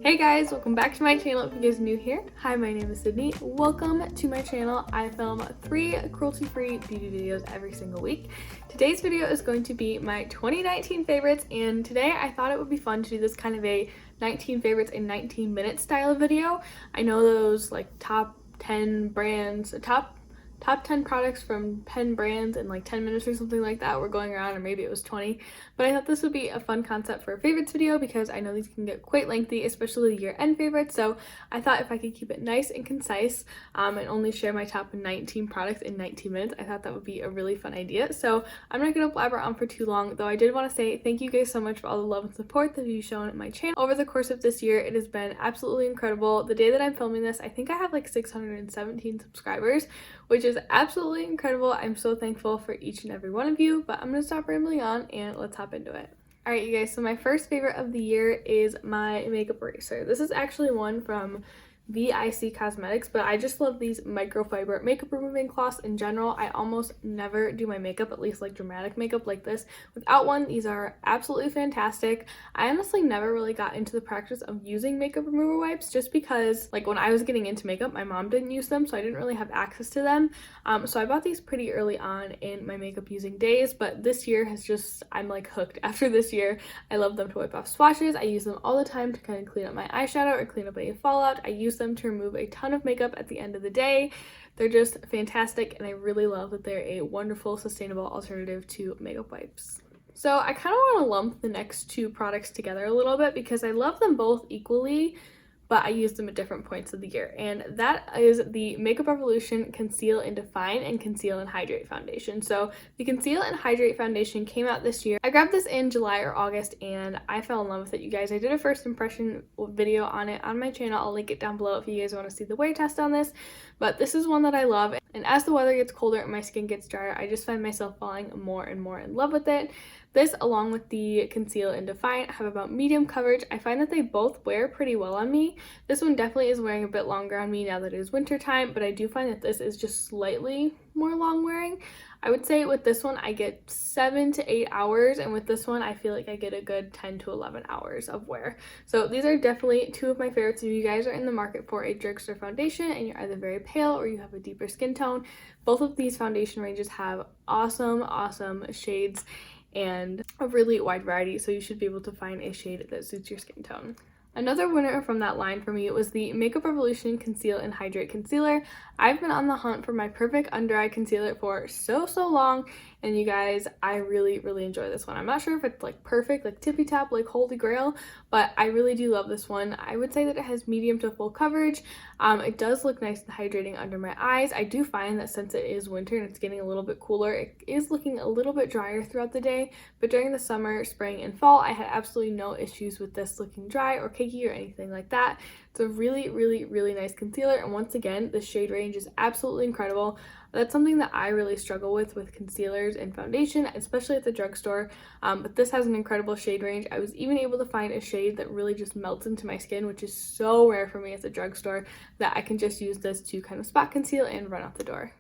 Hey guys, welcome back to my channel. If you guys are new here, hi, my name is Sydney. Welcome to my channel. I film 3 cruelty-free beauty videos every single week. Today's video is going to be my 2019 favorites, and today I thought it would be fun to do this kind of a 19 favorites in 19 minutes style video. I know those like top 10 brands, top 10 products from 10 brands in like 10 minutes or something like that were going around, or maybe it was 20, but I thought this would be a fun concept for a favorites video because I know these can get quite lengthy, especially year-end favorites. So I thought if I could keep it nice and concise and only share my top 19 products in 19 minutes, I thought that would be a really fun idea. So I'm not going to blabber on for too long, though I did want to say thank you guys so much for all the love and support that you've shown at my channel over the course of this year. It has been absolutely incredible. The day that I'm filming this, I think I have like 617 subscribers, which is absolutely incredible. I'm so thankful for each and every one of you, but I'm gonna stop rambling on and let's hop into it. All right, you guys, so my first favorite of the year is my makeup eraser. This is actually one from Kaleido Cosmetics, but I just love these microfiber makeup removing cloths in general. I almost never do my makeup, at least like dramatic makeup like this, without one. These are absolutely fantastic. I honestly never really got into the practice of using makeup remover wipes just because like when I was getting into makeup, my mom didn't use them, so I didn't really have access to them. So I bought these pretty early on in my makeup using days, but this year has just, I'm like hooked after this year. I love them to wipe off swatches. I use them all the time to kind of clean up my eyeshadow or clean up any fallout. I use them to remove a ton of makeup at the end of the day. They're just fantastic, and I really love that they're a wonderful, sustainable alternative to makeup wipes. So I kind of want to lump the next two products together a little bit because I love them both equally, but I use them at different points of the year, and that is the Makeup Revolution Conceal and Define and Conceal and Hydrate Foundation. So the Conceal and Hydrate Foundation came out this year. I grabbed this in July or August, and I fell in love with it, you guys. I did a first impression video on it on my channel. I'll link it down below if you guys want to see the wear test on this, but this is one that I love, and as the weather gets colder and my skin gets drier, I just find myself falling more and more in love with it. This, along with the Conceal and Define, have about medium coverage. I find that they both wear pretty well on me. This one definitely is wearing a bit longer on me now that it is winter time, but I do find that this is just slightly more long wearing. I would say with this one I get 7 to 8 hours, and with this one I feel like I get a good 10 to 11 hours of wear. So these are definitely two of my favorites. If you guys are in the market for a drugstore foundation and you're either very pale or you have a deeper skin tone, both of these foundation ranges have awesome shades and a really wide variety, so you should be able to find a shade that suits your skin tone. Another winner from that line for me was the Makeup Revolution Conceal and Hydrate Concealer. I've been on the hunt for my perfect under eye concealer for so long, and you guys, I really enjoy this one. I'm not sure if it's like perfect, like tippy top, like holy grail, but I really do love this one. I would say that it has medium to full coverage. It does look nice and hydrating under my eyes. I do find that since it is winter and it's getting a little bit cooler, it is looking a little bit drier throughout the day, but during the summer, spring, and fall, I had absolutely no issues with this looking dry or cakey or anything like that. It's a really nice concealer, and once again, the shade range is absolutely incredible. That's something that I really struggle with concealers and foundation, especially at the drugstore, but this has an incredible shade range. I was even able to find a shade that really just melts into my skin, which is so rare for me at the drugstore, that I can just use this to kind of spot conceal and run out the door.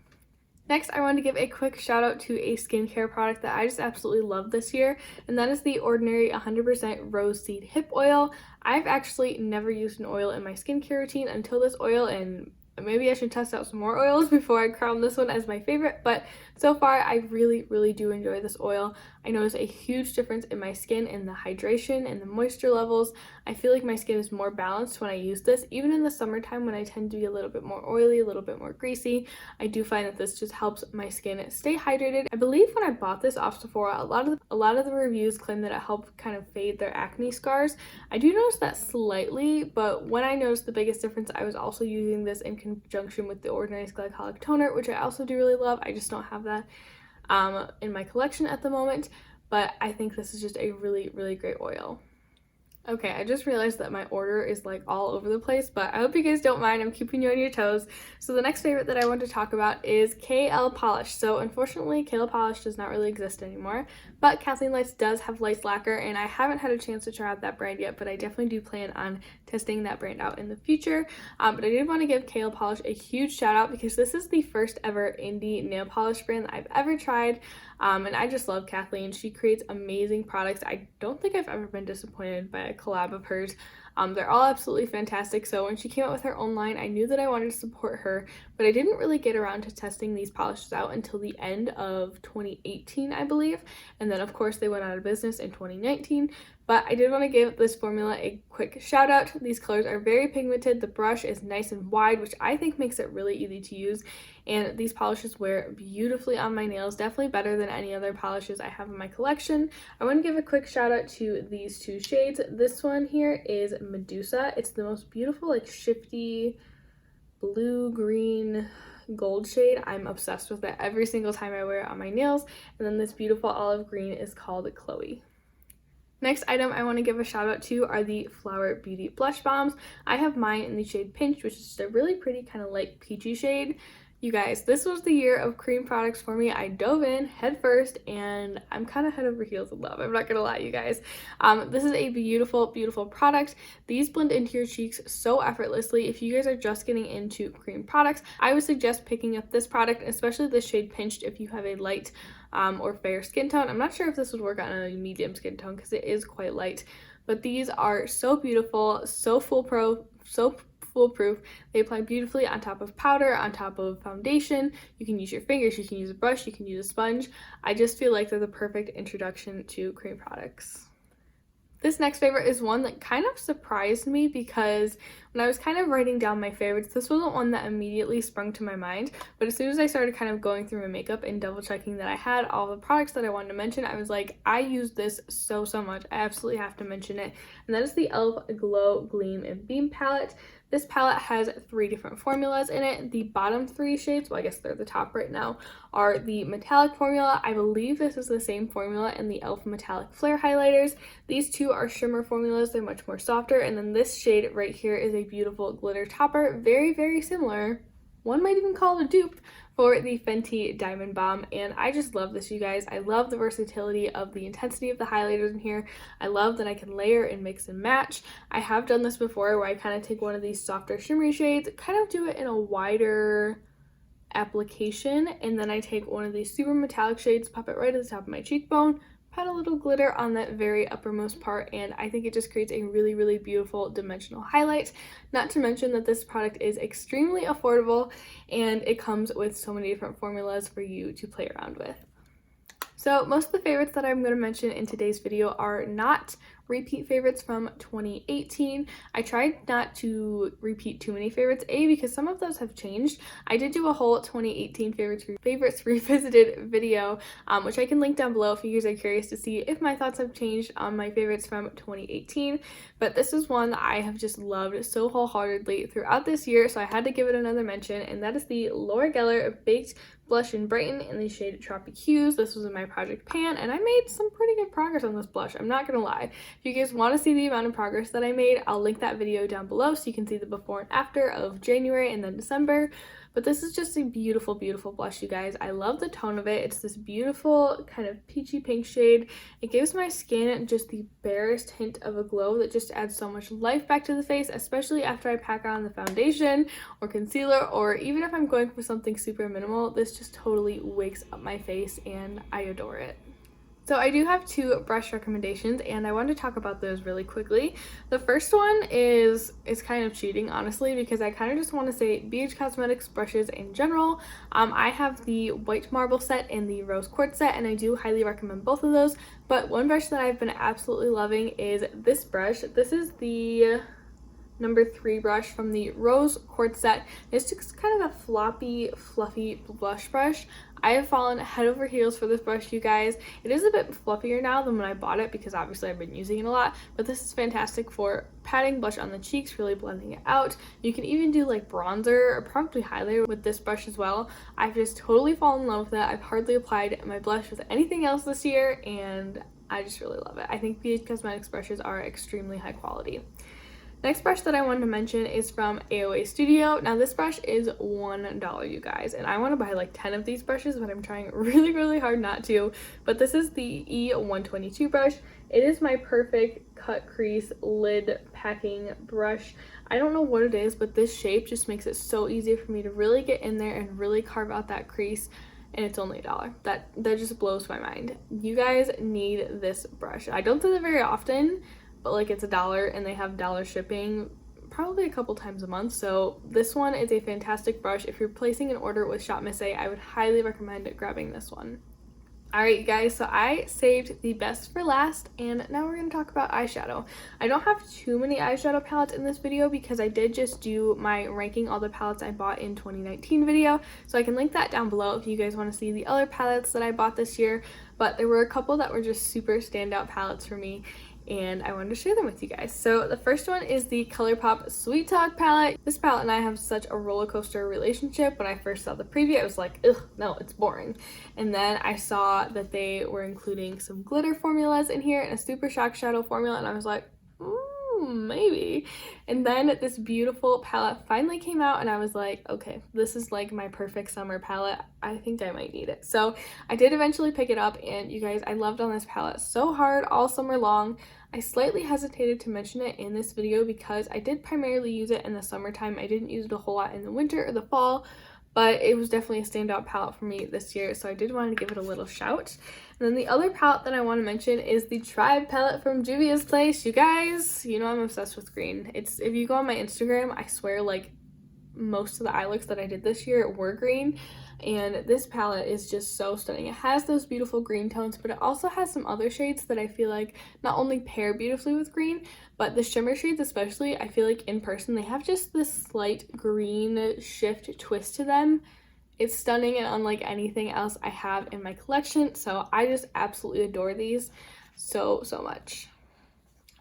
Next, I want to give a quick shout out to a skincare product that I just absolutely love this year, and that is the Ordinary 100% Rose Seed Hip Oil. I've actually never used an oil in my skincare routine until this oil, and maybe I should test out some more oils before I crown this one as my favorite, but so far I really do enjoy this oil. I notice a huge difference in my skin in the hydration and the moisture levels. I feel like my skin is more balanced when I use this. Even in the summertime when I tend to be a little bit more oily, a little bit more greasy, I do find that this just helps my skin stay hydrated. I believe when I bought this off Sephora, a lot of the reviews claim that it helped kind of fade their acne scars. I do notice that slightly, but when I noticed the biggest difference, I was also using this in conjunction with the Ordinary Glycolic Toner, which I also do really love. I just don't have that in my collection at the moment, but I think this is just a really great oil. Okay, I just realized that my order is like all over the place, but I hope you guys don't mind. I'm keeping you on your toes. So the next favorite that I want to talk about is KL Polish. So unfortunately, KL Polish does not really exist anymore, but Kathleen Lights does have Lights Lacquer, and I haven't had a chance to try out that brand yet, but I definitely do plan on testing that brand out in the future. But I did want to give KL Polish a huge shout out because this is the first ever indie nail polish brand that I've ever tried. And I just love Kathleen. She creates amazing products. I don't think I've ever been disappointed by a collab of hers. They're all absolutely fantastic. So when she came out with her own line, I knew that I wanted to support her, but I didn't really get around to testing these polishes out until the end of 2018, I believe. And then of course they went out of business in 2019. But I did want to give this formula a quick shout out. These colors are very pigmented. The brush is nice and wide, which I think makes it really easy to use. And these polishes wear beautifully on my nails, definitely better than any other polishes I have in my collection. I want to give a quick shout out to these two shades. This one here is Medusa. It's the most beautiful, like shifty blue, green, gold shade. I'm obsessed with it every single time I wear it on my nails. And then this beautiful olive green is called Chloe. Next item I want to give a shout out to are the Flower Beauty Blush Bombs. I have mine in the shade Pinch, which is just a really pretty kind of light peachy shade. You guys, this was the year of cream products for me. I dove in head first and I'm kind of head over heels in love. I'm not gonna lie, you guys. This is a beautiful, beautiful product. These blend into your cheeks so effortlessly. If you guys are just getting into cream products, I would suggest picking up this product, especially the shade Pinched if you have a light or fair skin tone. I'm not sure if this would work on a medium skin tone because it is quite light, but these are so beautiful, so foolproof. They apply beautifully on top of powder, on top of foundation. You can use your fingers, you can use a brush, you can use a sponge. I just feel like they're the perfect introduction to cream products. This next favorite is one that kind of surprised me because when I was kind of writing down my favorites, this wasn't one that immediately sprung to my mind, but as soon as I started kind of going through my makeup and double checking that I had all the products that I wanted to mention, I was like, I use this so much. I absolutely have to mention it. And that is the e.l.f. Glow, Gleam, and Beam palette. This palette has 3 different formulas in it. The bottom 3 shades, well I guess they're the top right now, are the metallic formula. I believe this is the same formula in the e.l.f. metallic flare highlighters. These 2 are shimmer formulas. They're much more softer. And then this shade right here is a beautiful glitter topper. Very similar. One might even call it a dupe for the Fenty Diamond Balm, and I just love this, you guys. I love the versatility of the intensity of the highlighters in here. I love that I can layer and mix and match. I have done this before where I kind of take one of these softer shimmery shades, kind of do it in a wider application, and then I take one of these super metallic shades, pop it right at the top of my cheekbone, pat a little glitter on that very uppermost part, and I think it just creates a really beautiful dimensional highlight. Not to mention that this product is extremely affordable and it comes with so many different formulas for you to play around with. So most of the favorites that I'm going to mention in today's video are not repeat favorites from 2018. I tried not to repeat too many favorites, because some of those have changed. I did do a whole 2018 favorites revisited video, which I can link down below if you guys are curious to see if my thoughts have changed on my favorites from 2018. But this is one that I have just loved so wholeheartedly throughout this year, so I had to give it another mention, and that is the Laura Geller Baked Blush and Brighten in the shade Tropic Hues. This was in my project pan, and I made some pretty good progress on this blush. I'm not gonna lie. If you guys want to see the amount of progress that I made, I'll link that video down below so you can see the before and after of January and then December. But this is just a beautiful blush, you guys. I love the tone of it. It's this beautiful kind of peachy pink shade. It gives my skin just the barest hint of a glow that just adds so much life back to the face, especially after I pack on the foundation or concealer, or even if I'm going for something super minimal. This just totally wakes up my face and I adore it. So I do have 2 brush recommendations, and I wanted to talk about those really quickly. The first one is kind of cheating, honestly, because I kind of just want to say BH Cosmetics brushes in general. I have the white marble set and the rose quartz set, and I do highly recommend both of those. But one brush that I've been absolutely loving is this brush. This is the number 3 brush from the rose quartz set. It's just kind of a floppy, fluffy blush brush. I have fallen head over heels for this brush, you guys. It is a bit fluffier now than when I bought it because obviously I've been using it a lot, but this is fantastic for patting blush on the cheeks, really blending it out. You can even do like bronzer or probably highlighter with this brush as well. I've just totally fallen in love with it. I've hardly applied my blush with anything else this year, and I just really love it. I think BH Cosmetics brushes are extremely high quality. Next brush that I wanted to mention is from AOA Studio. Now this brush is $1, you guys, and I want to buy like 10 of these brushes, but I'm trying really hard not to. But this is the E122 brush. It is my perfect cut crease lid packing brush. I don't know what it is, but this shape just makes it so easy for me to really get in there and really carve out that crease. And it's only $1. That just blows my mind. You guys need this brush. I don't do it very often, but like it's $1 and they have dollar shipping probably a couple times a month. So this one is a fantastic brush. If you're placing an order with Shop Miss A, I would highly recommend grabbing this one. Alright you guys, so I saved the best for last, and now we're going to talk about eyeshadow. I don't have too many eyeshadow palettes in this video because I did just do my ranking all the palettes I bought in 2019 video, so I can link that down below if you guys want to see the other palettes that I bought this year. But there were a couple that were just super standout palettes for me, and I wanted to share them with you guys. So the first one is the ColourPop Sweet Talk palette. This palette and I have such a roller coaster relationship. When I first saw the preview, I was like, ugh, no, it's boring. And then I saw that they were including some glitter formulas in here and a Super Shock Shadow formula, and I was like, maybe. And then this beautiful palette finally came out, and I was like, okay, this is like my perfect summer palette. I think I might need it. So I did eventually pick it up, and you guys, I loved on this palette so hard all summer long. I slightly hesitated to mention it in this video because I did primarily use it in the summertime. I didn't use it a whole lot in the winter or the fall, but it was definitely a standout palette for me this year, so I did want to give it a little shout. And then the other palette that I want to mention is the Tribe palette from Juvia's Place. You guys, you know I'm obsessed with green. If you go on my Instagram, I swear like most of the eye looks that I did this year were green, and this palette is just so stunning. It has those beautiful green tones, but it also has some other shades that I feel like not only pair beautifully with green, but the shimmer shades especially, I feel like in person they have just this slight green shift twist to them. It's stunning and unlike anything else I have in my collection, so I just absolutely adore these so much.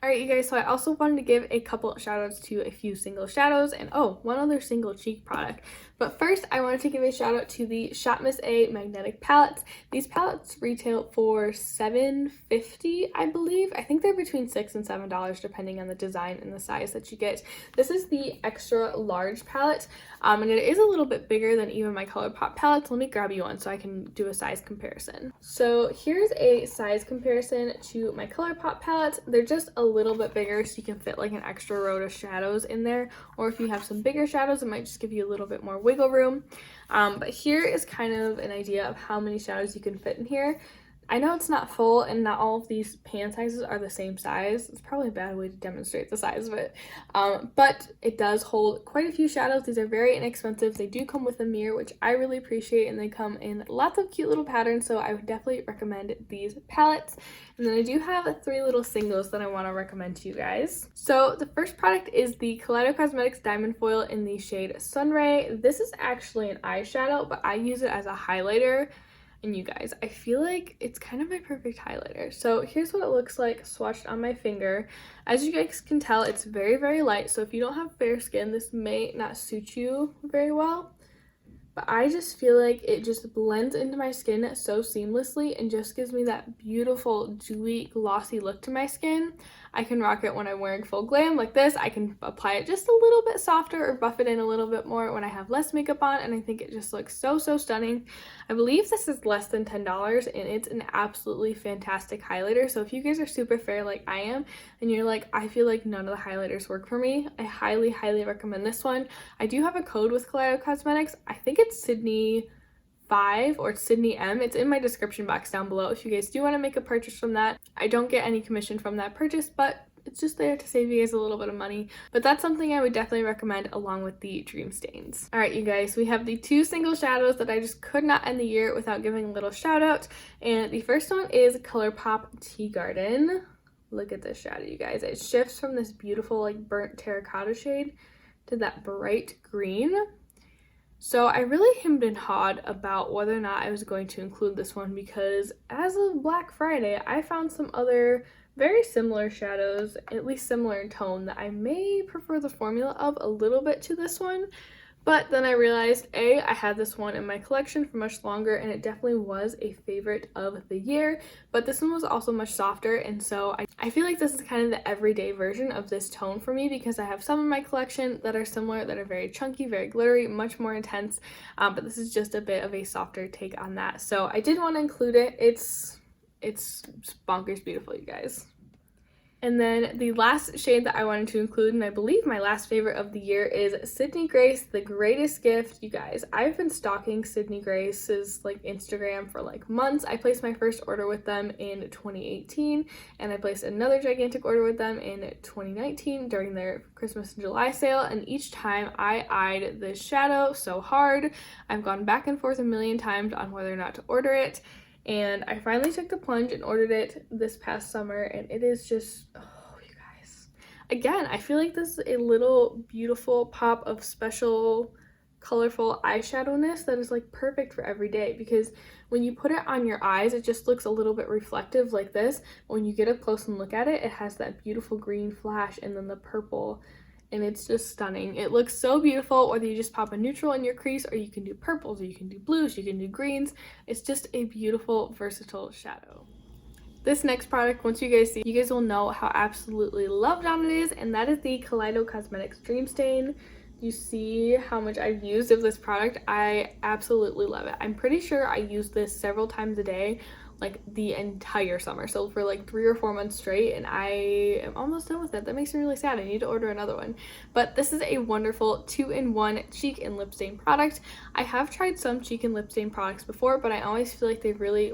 Alright you guys, so I also wanted to give a couple shout outs to a few single shadows and one other single cheek product. But first I wanted to give a shout out to the Shop Miss A magnetic palettes. These palettes retail for $7.50, I believe. I think they're between $6 and $7 depending on the design and the size that you get. This is the extra large palette, and it is a little bit bigger than even my ColourPop palettes. Let me grab you one so I can do a size comparison. So here's a size comparison to my ColourPop palettes. They're just a little bit bigger, so you can fit like an extra row of shadows in there, or if you have some bigger shadows, it might just give you a little bit more wiggle room. But here is kind of an idea of how many shadows you can fit in here. I know it's not full and not all of these pan sizes are the same size. It's probably a bad way to demonstrate the size of it. But it does hold quite a few shadows. These are very inexpensive. They do come with a mirror, which I really appreciate, and they come in lots of cute little patterns, so I would definitely recommend these palettes. And then I do have 3 little singles that I want to recommend to you guys. So the first product is the Kaleido Cosmetics Diamond Foil in the shade Sunray. This is actually an eyeshadow, but I use it as a highlighter. And you guys, I feel like it's kind of my perfect highlighter. So here's what it looks like swatched on my finger. As you guys can tell, it's very light. So if you don't have fair skin, this may not suit you very well. But I just feel like it just blends into my skin so seamlessly and just gives me that beautiful, dewy, glossy look to my skin. I can rock it when I'm wearing full glam like this. I can apply it just a little bit softer or buff it in a little bit more when I have less makeup on, and I think it just looks so stunning. I believe this is less than $10, and it's an absolutely fantastic highlighter. So if you guys are super fair like I am, and you're like, I feel like none of the highlighters work for me, I highly recommend this one. I do have a code with Kaleido Cosmetics. I think it's sydneym or sydneym. It's in my description box down below if you guys do want to make a purchase from that. I don't get any commission from that purchase, but it's just there to save you guys a little bit of money. But that's something I would definitely recommend along with the Dream Stains. Alright you guys, we have the 2 single shadows that I just could not end the year without giving a little shout out. And the first one is ColourPop Tea Garden. Look at this shadow, you guys. It shifts from this beautiful like burnt terracotta shade to that bright green. So I really hemmed and hawed about whether or not I was going to include this one because as of Black Friday, I found some other very similar shadows, at least similar in tone, that I may prefer the formula of a little bit to this one. But then I realized, I had this one in my collection for much longer, and it definitely was a favorite of the year, but this one was also much softer, and so I feel like this is kind of the everyday version of this tone for me because I have some in my collection that are similar, that are very chunky, very glittery, much more intense, but this is just a bit of a softer take on that. So I did want to include it. It's bonkers beautiful, you guys. And then the last shade that I wanted to include, and I believe my last favorite of the year, is Sydney Grace, The Greatest Gift. You guys, I've been stalking Sydney Grace's like Instagram for like months. I placed my first order with them in 2018, and I placed another gigantic order with them in 2019 during their Christmas and July sale, and each time I eyed this shadow so hard. I've gone back and forth a million times on whether or not to order it. And I finally took the plunge and ordered it this past summer, and it is just, oh, you guys. Again, I feel like this is a little beautiful pop of special, colorful eyeshadowness that is like perfect for every day, because when you put it on your eyes, it just looks a little bit reflective like this. When you get up close and look at it, it has that beautiful green flash and then the purple. And it's just stunning. It looks so beautiful, whether you just pop a neutral in your crease, or you can do purples, or you can do blues, you can do greens. It's just a beautiful, versatile shadow. This next product, once you guys see, you guys will know how absolutely loved on it is, and that is the Kaleido Cosmetics Dream Stain. You see how much I've used of this product. I absolutely love it. I'm pretty sure I use this several times a day, like the entire summer, so for like 3 or 4 months straight, and I am almost done with it. That makes me really sad. I need to order another one. But this is a wonderful 2-in-1 cheek and lip stain product. I have tried some cheek and lip stain products before, but I always feel like they really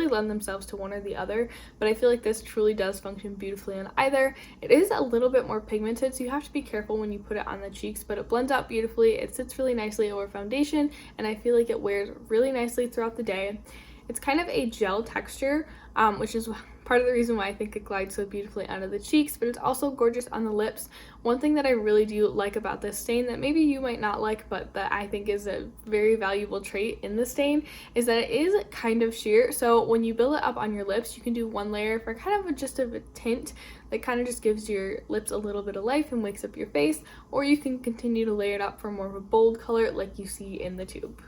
lend themselves to one or the other, but I feel like this truly does function beautifully on either. It is a little bit more pigmented, so you have to be careful when you put it on the cheeks, but it blends out beautifully. It sits really nicely over foundation, and I feel like it wears really nicely throughout the day. It's kind of a gel texture, which is part of the reason why I think it glides so beautifully onto the cheeks, but it's also gorgeous on the lips. One thing that I really do like about this stain that maybe you might not like, but that I think is a very valuable trait in the stain, is that it is kind of sheer. So when you build it up on your lips, you can do one layer for kind of just a tint that kind of just gives your lips a little bit of life and wakes up your face, or you can continue to layer it up for more of a bold color like you see in the tube.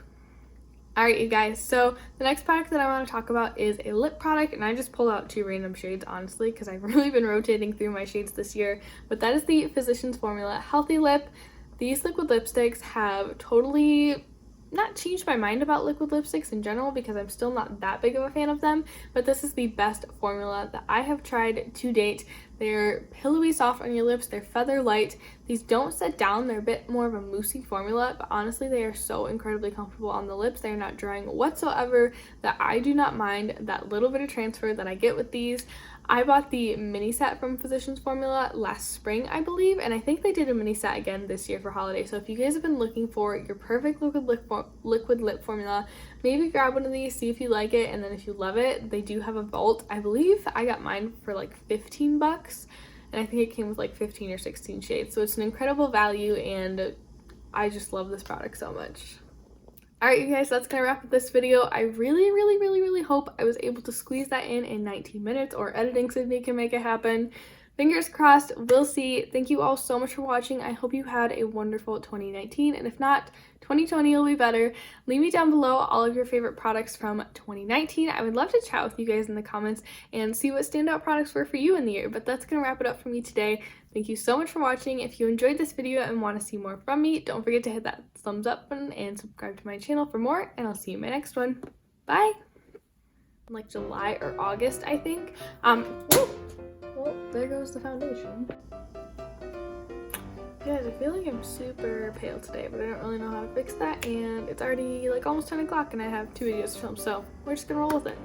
Alright, you guys, so the next product that I want to talk about is a lip product, and I just pulled out 2 random shades, honestly, because I've really been rotating through my shades this year, but that is the Physicians Formula Healthy Lip. These liquid lipsticks have totally not changed my mind about liquid lipsticks in general, because I'm still not that big of a fan of them, but this is the best formula that I have tried to date. They're pillowy soft on your lips, they're feather light, these don't set down, they're a bit more of a moussey formula, but honestly they are so incredibly comfortable on the lips. They're not drying whatsoever, that I do not mind that little bit of transfer that I get with these. I bought the mini set from Physicians Formula last spring, I believe, and I think they did a mini set again this year for holiday. So if you guys have been looking for your perfect liquid lip formula, maybe grab one of these, see if you like it, and then if you love it, they do have a vault. I believe I got mine for like 15 bucks, and I think it came with like 15 or 16 shades. So it's an incredible value, and I just love this product so much. Alright, you guys, that's gonna wrap up this video. I really hope I was able to squeeze that in 19 minutes, or editing Sydney can make it happen. Fingers crossed, we'll see. Thank you all so much for watching. I hope you had a wonderful 2019, and if not, 2020 will be better. Leave me down below all of your favorite products from 2019. I would love to chat with you guys in the comments and see what standout products were for you in the year, but that's gonna wrap it up for me today. Thank you so much for watching. If you enjoyed this video and want to see more from me, don't forget to hit that thumbs up button and subscribe to my channel for more, and I'll see you in my next one. Bye! Like July or August, I think. Well, there goes the foundation. Guys, I feel like I'm super pale today, but I don't really know how to fix that, and it's already like almost 10 o'clock and I have 2 videos to film, so we're just gonna roll with it.